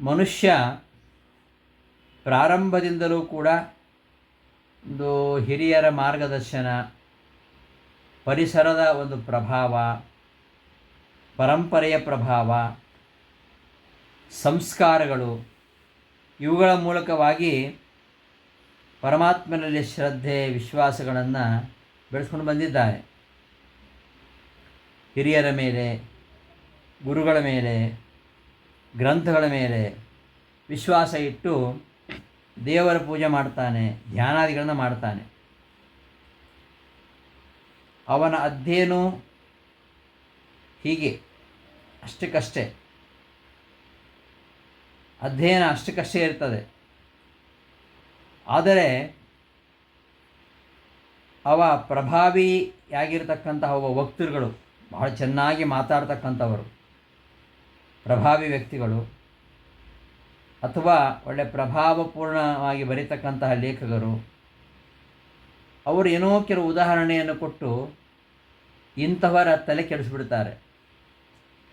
ಮನುಷ್ಯ ಪ್ರಾರಂಭದಿಂದಲೂ ಕೂಡ ಒಂದು ಹಿರಿಯರ ಮಾರ್ಗದರ್ಶನ, ಪರಿಸರದ ಒಂದು ಪ್ರಭಾವ, ಪರಂಪರೆಯ ಪ್ರಭಾವ, ಸಂಸ್ಕಾರಗಳು ಇವುಗಳ ಮೂಲಕವಾಗಿ ಪರಮಾತ್ಮನಲ್ಲಿ ಶ್ರದ್ಧೆ ವಿಶ್ವಾಸಗಳನ್ನು ಬೆಳೆಸ್ಕೊಂಡು ಬಂದಿದ್ದಾನೆ. ಹಿರಿಯರ ಮೇಲೆ, ಗುರುಗಳ ಮೇಲೆ, ಗ್ರಂಥಗಳ ಮೇಲೆ ವಿಶ್ವಾಸ ಇಟ್ಟು ದೇವರ ಪೂಜೆ ಮಾಡ್ತಾನೆ, ಧ್ಯಾನಾದಿಗಳನ್ನು ಮಾಡ್ತಾನೆ. ಅವನ ಅಧ್ಯಯನ ಹೀಗೆ ಅಷ್ಟಕ್ಕಷ್ಟೇ, ಅಧ್ಯಯನ ಅಷ್ಟಕ್ಕಷ್ಟೇ ಇರ್ತದೆ. ಆದರೆ ಅವ ಪ್ರಭಾವಿಯಾಗಿರ್ತಕ್ಕಂತಹ ಒಬ್ಬ ವಕ್ತೃಗಳು, ಬಹಳ ಚೆನ್ನಾಗಿ ಮಾತಾಡ್ತಕ್ಕಂಥವರು, ಪ್ರಭಾವಿ ವ್ಯಕ್ತಿಗಳು, ಅಥವಾ ಒಳ್ಳೆಯ ಪ್ರಭಾವಪೂರ್ಣವಾಗಿ ಬರೀತಕ್ಕಂತಹ ಲೇಖಕರು, ಅವರು ಏನೋ ಕೆಲವು ಉದಾಹರಣೆಯನ್ನು ಕೊಟ್ಟು ಇಂಥವರ ತಲೆ ಕೆಡಿಸ್ಬಿಡ್ತಾರೆ.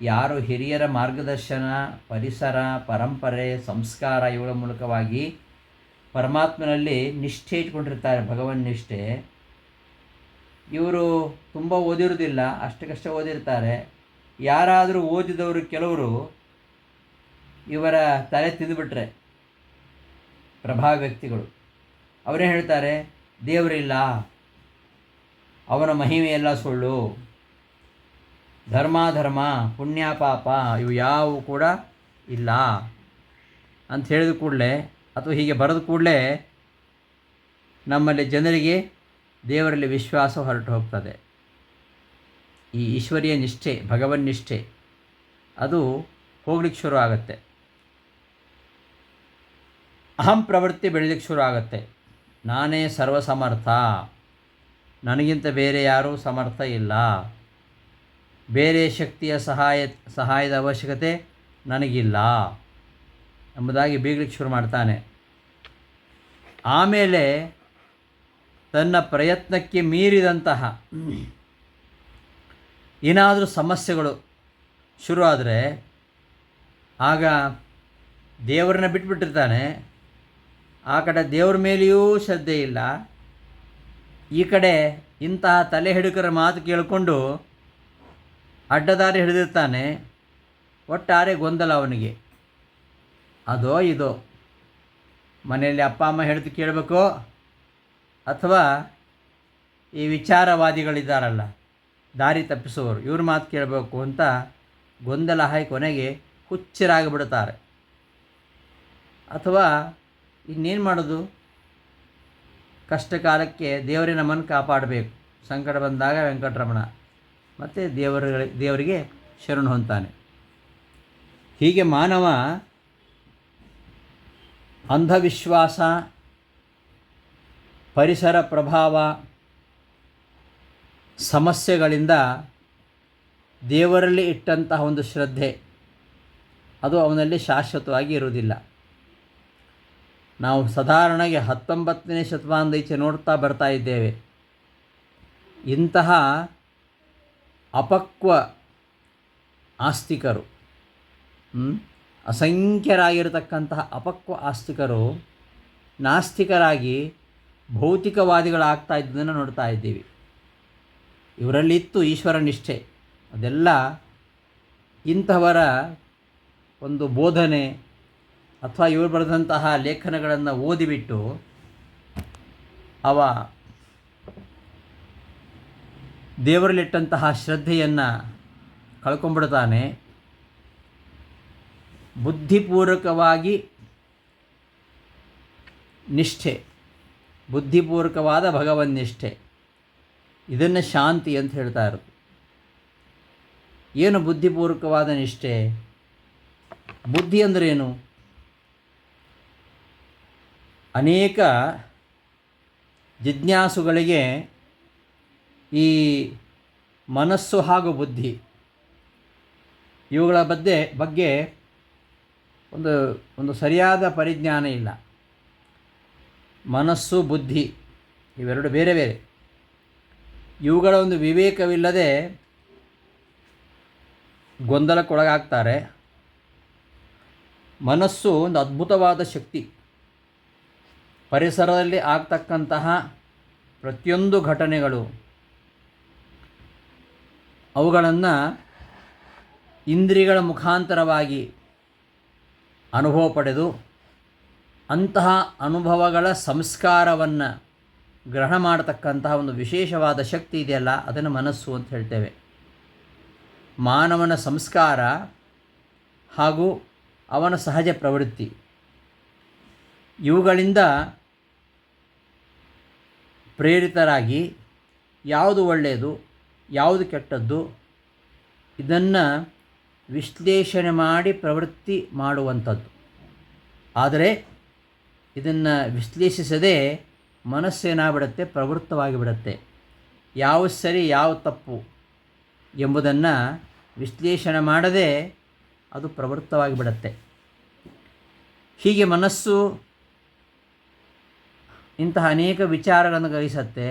ಯಾರು ಹಿರಿಯರ ಮಾರ್ಗದರ್ಶನ, ಪರಿಸರ, ಪರಂಪರೆ, ಸಂಸ್ಕಾರ ಇವುಗಳ ಮೂಲಕವಾಗಿ ಪರಮಾತ್ಮನಲ್ಲಿ ನಿಷ್ಠೆ ಇಟ್ಕೊಂಡಿರ್ತಾರೆ, ಭಗವನ್ ನಿಷ್ಠೆ, ಇವರು ತುಂಬ ಓದಿರೋದಿಲ್ಲ, ಅಷ್ಟಕ್ಕಷ್ಟೇ ಓದಿರ್ತಾರೆ. ಯಾರಾದರೂ ಓದಿದವರು ಕೆಲವರು ಇವರ ತಲೆ ತಿಂದುಬಿಟ್ರೆ, ಪ್ರಭಾವಿ ವ್ಯಕ್ತಿಗಳು, ಅವರೇ ಹೇಳ್ತಾರೆ ದೇವರಿಲ್ಲ, ಅವನ ಮಹಿಮೆಯೆಲ್ಲ ಸುಳ್ಳು, ಧರ್ಮ ಪುಣ್ಯ ಪಾಪ ಇವು ಯಾವುವು ಕೂಡ ಇಲ್ಲ ಅಂತ ಹೇಳಿದ ಕೂಡಲೇ, ಅಥವಾ ಹೀಗೆ ಬರೆದ ಕೂಡಲೇ ನಮ್ಮಲ್ಲಿ ಜನರಿಗೆ ದೇವರಲ್ಲಿ ವಿಶ್ವಾಸ ಹೊರಟು ಹೋಗ್ತದೆ. ಈ ಈಶ್ವರೀಯ ನಿಷ್ಠೆ, ಭಗವನ್ ನಿಷ್ಠೆ ಅದು ಹೋಗ್ಲಿಕ್ಕೆ ಶುರು ಆಗುತ್ತೆ. ಅಹಂ ಪ್ರವೃತ್ತಿ ಬೆಳೀಲಿಕ್ಕೆ ಶುರು ಆಗುತ್ತೆ. ನಾನೇ ಸರ್ವಸಮರ್ಥ, ನನಗಿಂತ ಬೇರೆ ಯಾರೂ ಸಮರ್ಥ ಇಲ್ಲ, ಬೇರೆ ಶಕ್ತಿಯ ಸಹಾಯದ ಅವಶ್ಯಕತೆ ನನಗಿಲ್ಲ ಎಂಬುದಾಗಿ ಬೀಗಲಿಕ್ಕೆ ಶುರು ಮಾಡ್ತಾನೆ. ಆಮೇಲೆ ತನ್ನ ಪ್ರಯತ್ನಕ್ಕೆ ಮೀರಿದಂತಹ ಏನಾದರೂ ಸಮಸ್ಯೆಗಳು ಶುರು ಆದರೆ ಆಗ ದೇವರನ್ನ ಬಿಟ್ಬಿಟ್ಟಿರ್ತಾನೆ. ಆ ಕಡೆ ದೇವ್ರ ಮೇಲೆಯೂ ಶ್ರದ್ಧೆ ಇಲ್ಲ, ಈ ಕಡೆ ಇಂತಹ ತಲೆ ಹಿಡುಕರ ಮಾತು ಕೇಳಿಕೊಂಡು ಅಡ್ಡದಾರಿ ಹಿಡಿದಿರ್ತಾನೆ. ಒಟ್ಟಾರೆ ಗೊಂದಲ ಅವನಿಗೆ. ಅದೋ ಇದೋ, ಮನೆಯಲ್ಲಿ ಅಪ್ಪ ಅಮ್ಮ ಹೇಳಿದ್ದು ಕೇಳಬೇಕೋ ಅಥವಾ ಈ ವಿಚಾರವಾದಿಗಳಿದ್ದಾರಲ್ಲ, ದಾರಿ ತಪ್ಪಿಸುವವರು, ಇವ್ರ ಮಾತು ಕೇಳಬೇಕು ಅಂತ ಗೊಂದಲ ಹಾಕಿ ಕೊನೆಗೆ ಹುಚ್ಚರಾಗಿಬಿಡ್ತಾರೆ. ಅಥವಾ ಇನ್ನೇನು ಮಾಡೋದು, ಕಷ್ಟ ಕಾಲಕ್ಕೆ ದೇವರೇ ನಮ್ಮನ್ನು ಕಾಪಾಡಬೇಕು, ಸಂಕಟ ಬಂದಾಗ ವೆಂಕಟರಮಣ, ಮತ್ತು ದೇವರಿಗೆ ಶರಣು ಹೊಂತಾನೆ. ಹೀಗೆ ಮಾನವ ಅಂಧವಿಶ್ವಾಸ, ಪರಿಸರ ಪ್ರಭಾವ, ಸಮಸ್ಯೆಗಳಿಂದ ದೇವರಲ್ಲಿ ಇಟ್ಟಂತಹ ಒಂದು ಶ್ರದ್ಧೆ ಅದು ಅವನಲ್ಲಿ ಶಾಶ್ವತವಾಗಿ ಇರುವುದಿಲ್ಲ. ನಾವು ಸಾಧಾರಣವಾಗಿ 19ನೇ ಶತಮಾನದ ಈಚೆ ನೋಡ್ತಾ ಬರ್ತಾ ಇದ್ದೇವೆ. ಇಂತಹ ಅಪಕ್ವ ಆಸ್ತಿಕರು, ಅಸಂಖ್ಯರಾಗಿರತಕ್ಕಂತಹ ಅಪಕ್ವ ಆಸ್ತಿಕರು ನಾಸ್ತಿಕರಾಗಿ ಭೌತಿಕವಾದಿಗಳಾಗ್ತಾ ಇದ್ದದನ್ನು ನೋಡ್ತಾ ಇದ್ದೀವಿ. ಇವರಲ್ಲಿತ್ತು ಈಶ್ವರ ನಿಷ್ಠೆ. ಅದೆಲ್ಲ ಇಂಥವರ ಒಂದು ಬೋಧನೆ ಅಥವಾ ಇವರು ಬರೆದಂತಹ ಲೇಖನಗಳನ್ನು ಓದಿಬಿಟ್ಟು ಅವ ದೇವರಲ್ಲಿಟ್ಟಂತಹ ಶ್ರದ್ಧೆಯನ್ನು ಕಳ್ಕೊಂಡ್ಬಿಡ್ತಾನೆ. ಬುದ್ಧಿಪೂರ್ವಕವಾಗಿ ನಿಷ್ಠೆ, ಬುದ್ಧಿಪೂರ್ವಕವಾದ ಭಗವನ್ ನಿಷ್ಠೆ, ಇದನ್ನು ಶಾಂತಿ ಅಂತ ಹೇಳ್ತಾ ಇರೋದು. ಏನು ಬುದ್ಧಿಪೂರ್ವಕವಾದ ನಿಷ್ಠೆ? ಬುದ್ಧಿ ಅಂದ್ರೇನು? ಅನೇಕ ಜಿಜ್ಞಾಸುಗಳಿಗೆ ಈ ಮನಸ್ಸು ಹಾಗೂ ಬುದ್ಧಿ ಇವುಗಳ ಬಗ್ಗೆ ಒಂದು ಸರಿಯಾದ ಪರಿಜ್ಞಾನ ಇಲ್ಲ. ಮನಸ್ಸು ಬುದ್ಧಿ ಇವೆರಡು ಬೇರೆ ಬೇರೆ. ಇವುಗಳ ಒಂದು ವಿವೇಕವಿಲ್ಲದೆ ಗೊಂದಲಕ್ಕೊಳಗಾಗ್ತಾರೆ. ಮನಸ್ಸು ಒಂದು ಅದ್ಭುತವಾದ ಶಕ್ತಿ. ಪರಿಸರದಲ್ಲಿ ಆಗ್ತಕ್ಕಂತಹ ಪ್ರತಿಯೊಂದು ಘಟನೆಗಳು ಅವುಗಳನ್ನು ಇಂದ್ರಿಯಗಳ ಮುಖಾಂತರವಾಗಿ ಅನುಭವ ಪಡೆದು ಅಂತಹ ಅನುಭವಗಳ ಸಂಸ್ಕಾರವನ್ನು ಗ್ರಹಣ ಮಾಡತಕ್ಕಂತಹ ಒಂದು ವಿಶೇಷವಾದ ಶಕ್ತಿ ಇದೆಯಲ್ಲ, ಅದನ್ನು ಮನಸ್ಸು ಅಂತ ಹೇಳ್ತೇವೆ. ಮಾನವನ ಸಂಸ್ಕಾರ ಹಾಗೂ ಅವನ ಸಹಜ ಪ್ರವೃತ್ತಿ ಇವುಗಳಿಂದ ಪ್ರೇರಿತರಾಗಿ ಯಾವುದು ಒಳ್ಳೆಯದು ಯಾವುದು ಕೆಟ್ಟದ್ದು ಇದನ್ನು ವಿಶ್ಲೇಷಣೆ ಮಾಡಿ ಪ್ರವೃತ್ತಿ ಮಾಡುವಂಥದ್ದು. ಆದರೆ ಇದನ್ನು ವಿಶ್ಲೇಷಿಸದೆ ಮನಸ್ಸೇನಾಗ್ಬಿಡುತ್ತೆ, ಪ್ರವೃತ್ತವಾಗಿ ಬಿಡುತ್ತೆ. ಯಾವ ಸರಿ ಯಾವ ತಪ್ಪು ಎಂಬುದನ್ನು ವಿಶ್ಲೇಷಣೆ ಮಾಡದೆ ಅದು ಪ್ರವೃತ್ತವಾಗಿ ಬಿಡುತ್ತೆ. ಹೀಗೆ ಮನಸ್ಸು ಇಂತಹ ಅನೇಕ ವಿಚಾರಗಳನ್ನು ಗ್ರಹಿಸುತ್ತೆ.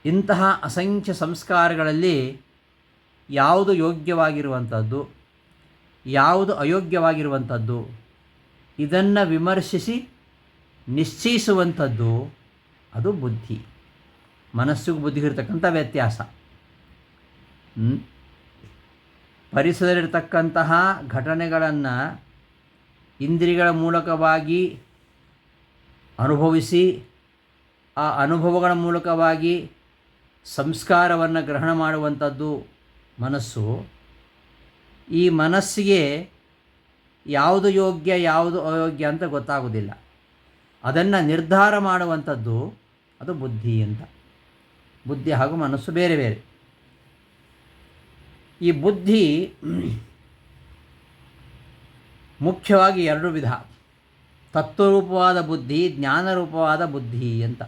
ಇಂತಹ ಅಸಂಖ್ಯ ಸಂಸ್ಕಾರಗಳಲ್ಲಿ ಯಾವುದು ಯೋಗ್ಯವಾಗಿರುವಂಥದ್ದು ಯಾವುದು ಅಯೋಗ್ಯವಾಗಿರುವಂಥದ್ದು ಇದನ್ನು ವಿಮರ್ಶಿಸಿ ನಿಶ್ಚಯಿಸುವಂಥದ್ದು ಅದು ಬುದ್ಧಿ. ಮನಸ್ಸಿಗೂ ಬುದ್ಧಿಗೂ ಇರತಕ್ಕಂಥ ವ್ಯತ್ಯಾಸ. ಪರಿಸರದಲ್ಲಿರ್ತಕ್ಕಂತಹ ಘಟನೆಗಳನ್ನು ಇಂದ್ರಿಯಗಳ ಮೂಲಕವಾಗಿ ಅನುಭವಿಸಿ ಆ ಅನುಭವಗಳ ಮೂಲಕವಾಗಿ ಸಂಸ್ಕಾರವನ್ನು ಗ್ರಹಣ ಮಾಡುವಂಥದ್ದು ಮನಸ್ಸು. ಈ ಮನಸ್ಸಿಗೆ ಯಾವುದು ಯೋಗ್ಯ ಯಾವುದು ಅಯೋಗ್ಯ ಅಂತ ಗೊತ್ತಾಗೋದಿಲ್ಲ. ಅದನ್ನು ನಿರ್ಧಾರ ಮಾಡುವಂಥದ್ದು ಅದು ಬುದ್ಧಿ ಅಂತ. ಬುದ್ಧಿ ಹಾಗೂ ಮನಸ್ಸು ಬೇರೆ ಬೇರೆ. ಈ ಬುದ್ಧಿ ಮುಖ್ಯವಾಗಿ ಎರಡು ವಿಧ: ತತ್ವರೂಪವಾದ ಬುದ್ಧಿ, ಜ್ಞಾನರೂಪವಾದ ಬುದ್ಧಿ ಅಂತ.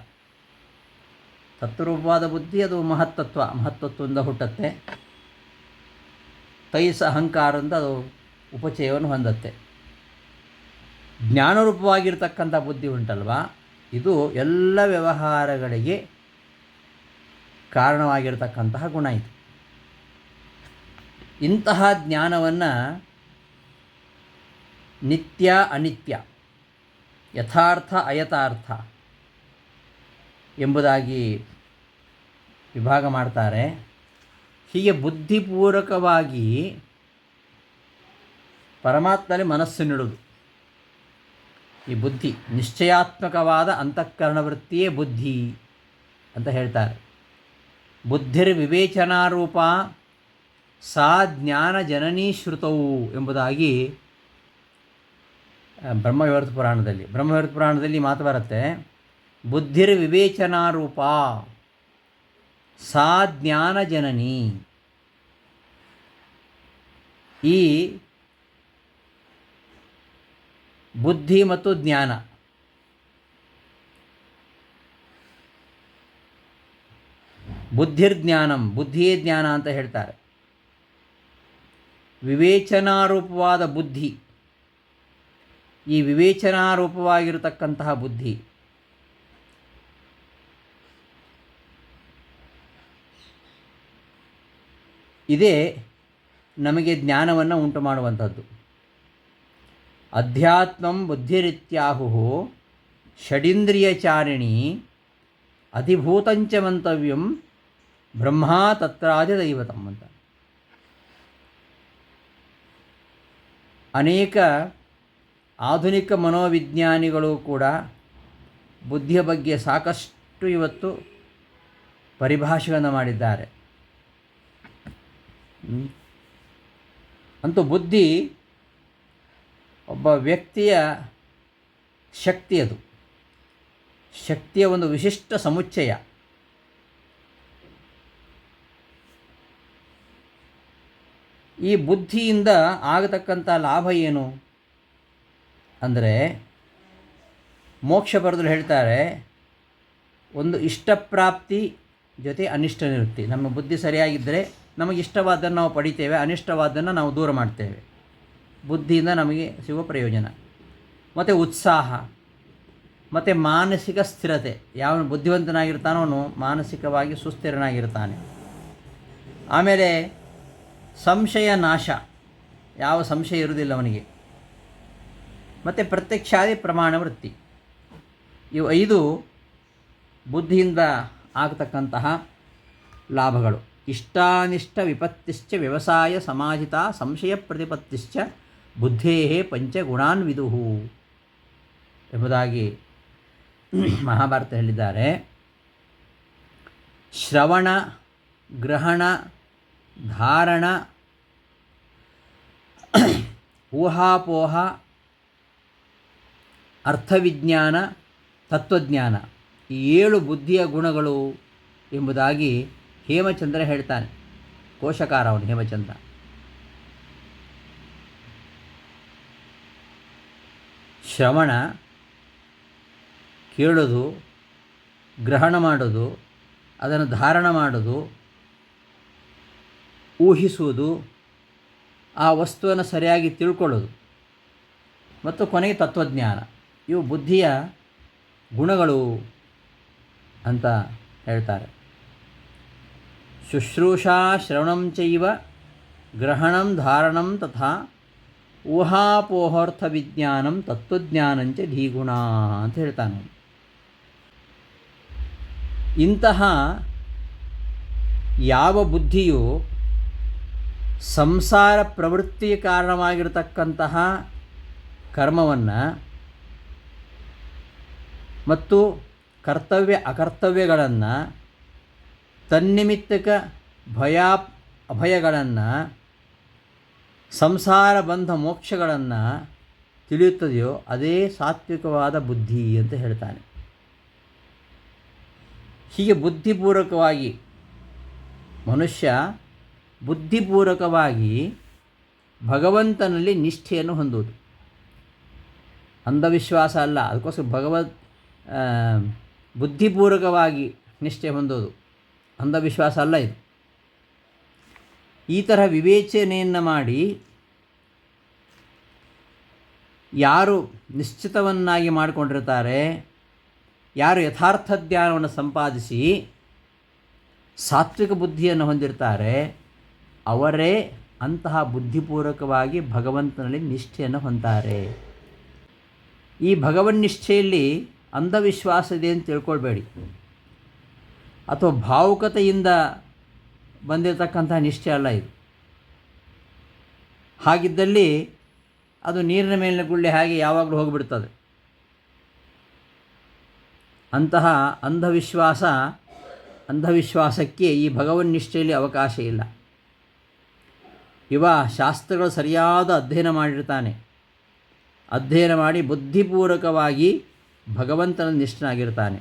ತತ್ವರೂಪವಾದ ಬುದ್ಧಿ ಅದು ಮಹತ್ತತ್ವದಿಂದ ಹುಟ್ಟುತ್ತೆ. ತೈಸ ಅಹಂಕಾರದಿಂದ ಅದು ಉಪಚಯವನ್ನು ಹೊಂದುತ್ತೆ. ಜ್ಞಾನರೂಪವಾಗಿರ್ತಕ್ಕಂಥ ಬುದ್ಧಿ ಉಂಟಲ್ವ, ಇದು ಎಲ್ಲ ವ್ಯವಹಾರಗಳಿಗೆ ಕಾರಣವಾಗಿರ್ತಕ್ಕಂತಹ ಗುಣ ಇದು. ಇಂತಹ ಜ್ಞಾನವನ್ನು ನಿತ್ಯ ಅನಿತ್ಯ, ಯಥಾರ್ಥ ಅಯಥಾರ್ಥ ಎಂಬುದಾಗಿ ವಿಭಾಗ ಮಾಡ್ತಾರೆ. ಹೀಗೆ ಬುದ್ಧಿಪೂರ್ವಕವಾಗಿ ಪರಮಾತ್ಮನಲ್ಲಿ ಮನಸ್ಸನ್ನಿಡುವುದು ಈ ಬುದ್ಧಿ. ನಿಶ್ಚಯಾತ್ಮಕವಾದ ಅಂತಃಕರಣ ವೃತ್ತಿಯೇ ಬುದ್ಧಿ ಅಂತ ಹೇಳ್ತಾರೆ. ಬುದ್ಧಿರ್ವಿವೇಚನಾರೂಪ ಸಾ ಜ್ಞಾನ ಜನನೀ ಶ್ರುತವು ಎಂಬುದಾಗಿ ಬ್ರಹ್ಮವೈವರ್ತ ಪುರಾಣದಲ್ಲಿ ಮಾತು ಬರುತ್ತೆ. ಬುದ್ಧಿರ್ವಿವೇಚನಾರೂಪ ಸಾ ಜ್ಞಾನ ಜನನಿ. ಈ ಬುದ್ಧಿ ಮತ್ತು ಜ್ಞಾನ ಬುದ್ಧಿರ್ಜ್ಞಾನಂ, ಬುದ್ಧಿಯೇ ಜ್ಞಾನ ಅಂತ ಹೇಳ್ತಾರೆ. ವಿವೇಚನಾರೂಪವಾದ ಬುದ್ಧಿ, ಈ ವಿವೇಚನಾರೂಪವಾಗಿರತಕ್ಕಂತಹ ಬುದ್ಧಿ ಇದೇ ನಮಗೆ ಜ್ಞಾನವನ್ನು ಉಂಟು ಮಾಡುವಂಥದ್ದು. ಅಧ್ಯಾತ್ಮಂ ಬುದ್ಧಿರಿತ್ಯಾಹುಃ ಷಡೀಂದ್ರಿಯಚಾರಿಣಿ ಅಧಿಭೂತಂಚ ಮಂತವ್ಯಂ ಬ್ರಹ್ಮ ತತ್ರಾಧಿದೈವತಂ ಅಂತ. ಅನೇಕ ಆಧುನಿಕ ಮನೋವಿಜ್ಞಾನಿಗಳು ಕೂಡ ಬುದ್ಧಿಯ ಬಗ್ಗೆ ಸಾಕಷ್ಟು ಇವತ್ತು ಪರಿಭಾಷೆಯನ್ನು ಮಾಡಿದ್ದಾರೆ. ಅಂತೂ ಬುದ್ಧಿ ಒಬ್ಬ ವ್ಯಕ್ತಿಯ ಶಕ್ತಿ, ಅದು ಶಕ್ತಿಯ ಒಂದು ವಿಶಿಷ್ಟ ಸಮುಚ್ಚಯ. ಈ ಬುದ್ಧಿಯಿಂದ ಆಗತಕ್ಕಂಥ ಲಾಭ ಏನು ಅಂದರೆ, ಮೋಕ್ಷ ಬರೆದು ಹೇಳ್ತಾರೆ, ಒಂದು ಇಷ್ಟಪ್ರಾಪ್ತಿ ಜೊತೆ ಅನಿಷ್ಟ ನಿವೃತ್ತಿ. ನಮ್ಮ ಬುದ್ಧಿ ಸರಿಯಾಗಿದ್ದರೆ ನಮಗೆ ಇಷ್ಟವಾದ್ದನ್ನು ನಾವು ಪಡಿತೇವೆ, ಅನಿಷ್ಟವಾದ್ದನ್ನು ನಾವು ದೂರ ಮಾಡ್ತೇವೆ. ಬುದ್ಧಿಯಿಂದ ನಮಗೆ ಸಿಗುವ ಪ್ರಯೋಜನ. ಮತ್ತು ಉತ್ಸಾಹ ಮತ್ತು ಮಾನಸಿಕ ಸ್ಥಿರತೆ. ಯಾವನು ಬುದ್ಧಿವಂತನಾಗಿರ್ತಾನೋ ಅವನು ಮಾನಸಿಕವಾಗಿ ಸುಸ್ಥಿರನಾಗಿರ್ತಾನೆ. ಆಮೇಲೆ ಸಂಶಯ ನಾಶ, ಯಾವ ಸಂಶಯ ಇರುವುದಿಲ್ಲ ಅವನಿಗೆ. ಮತ್ತು ಪ್ರತ್ಯಕ್ಷಾದಿ ಪ್ರಮಾಣ ವೃತ್ತಿ. ಇವು 5 ಬುದ್ಧಿಯಿಂದ ಆಗತಕ್ಕಂತಹ ಲಾಭಗಳು. ಇಷ್ಟಾನಿಷ್ಟ ವಿಪತ್ತಿಶ್ಚ ವ್ಯವಸಾಯ ಸಮಾಹಿತ ಸಂಶಯ ಪ್ರತಿಪತ್ತಿಶ್ಚ ಬುದ್ಧೇ ಪಂಚಗುಣಾನ್ ವಿದುಹು ಎಂಬುದಾಗಿ ಮಹಾಭಾರತ ಹೇಳಿದ್ದಾರೆ. ಶ್ರವಣ, ಗ್ರಹಣ, ಧಾರಣ, ಊಹಾಪೋಹ, ಅರ್ಥವಿಜ್ಞಾನ, ತತ್ವಜ್ಞಾನ ಈ 7 ಬುದ್ಧಿಯ ಗುಣಗಳು ಎಂಬುದಾಗಿ ಹೇಮಚಂದ್ರ ಹೇಳ್ತಾನೆ. ಕೋಶಕಾರ ಅವನು ಹೇಮಚಂದ್ರ. ಶ್ರವಣ ಕೇಳೋದು, ಗ್ರಹಣ ಮಾಡೋದು, ಅದನ್ನು ಧಾರಣ ಮಾಡೋದು, ಊಹಿಸುವುದು, ಆ ವಸ್ತುವನ್ನು ಸರಿಯಾಗಿ ತಿಳ್ಕೊಳ್ಳೋದು ಮತ್ತು ಕೊನೆಗೆ ತತ್ವಜ್ಞಾನ. ಇವು ಬುದ್ಧಿಯ ಗುಣಗಳು ಅಂತ ಹೇಳ್ತಾರೆ. ಶುಶ್ರೂಷಾ ಶ್ರವಣಂ ಚೈವ ಗ್ರಹಣಂ ಧಾರಣಂ ತಥಾ ಊಹಾಪೋಹಾರ್ಥ ವಿಜ್ಞಾನಂ ತತ್ವಜ್ಞಾನಂಚ ಧೀಗುಣ ಅಂತ ಹೇಳ್ತಾನೆ. ಇಂತಹ ಯಾವ ಬುದ್ಧಿಯು ಸಂಸಾರ ಪ್ರವೃತ್ತಿಗೆ ಕಾರಣವಾಗಿರತಕ್ಕಂತಹ ಕರ್ಮವನ್ನು ಮತ್ತು ಕರ್ತವ್ಯ ಅಕರ್ತವ್ಯಗಳನ್ನು, ತನ್ನಿಮಿತ್ತಕ ಅಭಯಗಳನ್ನು, ಸಂಸಾರ ಬಂಧ ಮೋಕ್ಷಗಳನ್ನು ತಿಳಿಯುತ್ತದೆಯೋ ಅದೇ ಸಾತ್ವಿಕವಾದ ಬುದ್ಧಿ ಅಂತ ಹೇಳ್ತಾನೆ. ಹೀಗೆ ಬುದ್ಧಿಪೂರ್ವಕವಾಗಿ ಮನುಷ್ಯ ಬುದ್ಧಿಪೂರ್ವಕವಾಗಿ ಭಗವಂತನಲ್ಲಿ ನಿಷ್ಠೆಯನ್ನು ಹೊಂದುವುದು. ಅಂಧವಿಶ್ವಾಸ ಅಲ್ಲ, ಅದಕ್ಕೋಸ್ಕರ ಬುದ್ಧಿಪೂರ್ವಕವಾಗಿ ನಿಷ್ಠೆ ಹೊಂದೋದು ಅಂಧವಿಶ್ವಾಸ ಅಲ್ಲ ಇದು. ಈ ಥರ ವಿವೇಚನೆಯನ್ನು ಮಾಡಿ ಯಾರು ನಿಶ್ಚಿತವನ್ನಾಗಿ ಮಾಡಿಕೊಂಡಿರ್ತಾರೆ, ಯಾರು ಯಥಾರ್ಥ ಜ್ಞಾನವನ್ನು ಸಂಪಾದಿಸಿ ಸಾತ್ವಿಕ ಬುದ್ಧಿಯನ್ನು ಹೊಂದಿರ್ತಾರೆ, ಅವರೇ ಅಂತಹ ಬುದ್ಧಿಪೂರ್ವಕವಾಗಿ ಭಗವಂತನಲ್ಲಿ ನಿಷ್ಠೆಯನ್ನು ಹೊಂತಾರೆ. ಈ ಭಗವನ್ನಿಷ್ಠೆಯಲ್ಲಿ ಅಂಧವಿಶ್ವಾಸ ಇದೆ ಅಂತ ತಿಳ್ಕೊಳ್ಬೇಡಿ, ಅಥವಾ ಭಾವುಕತೆಯಿಂದ ಬಂದಿರತಕ್ಕಂಥ ನಿಷ್ಠೆ ಅಲ್ಲ ಇದು. ಹಾಗಿದ್ದಲ್ಲಿ ಅದು ನೀರಿನ ಮೇಲಿನ ಗುಳ್ಳೆ ಹಾಗೆ ಯಾವಾಗಲೂ ಹೋಗಿಬಿಡ್ತದೆ. ಅಂತಹ ಅಂಧವಿಶ್ವಾಸಕ್ಕೆ ಈ ಭಗವನ್ನಿಷ್ಠೆಯಲ್ಲಿ ಅವಕಾಶ ಇಲ್ಲ. ಇವ ಶಾಸ್ತ್ರಗಳು ಸರಿಯಾದ ಅಧ್ಯಯನ ಮಾಡಿರ್ತಾನೆ. ಅಧ್ಯಯನ ಮಾಡಿ ಬುದ್ಧಿಪೂರ್ವಕವಾಗಿ ಭಗವಂತನ ನಿಷ್ಠನಾಗಿರ್ತಾನೆ.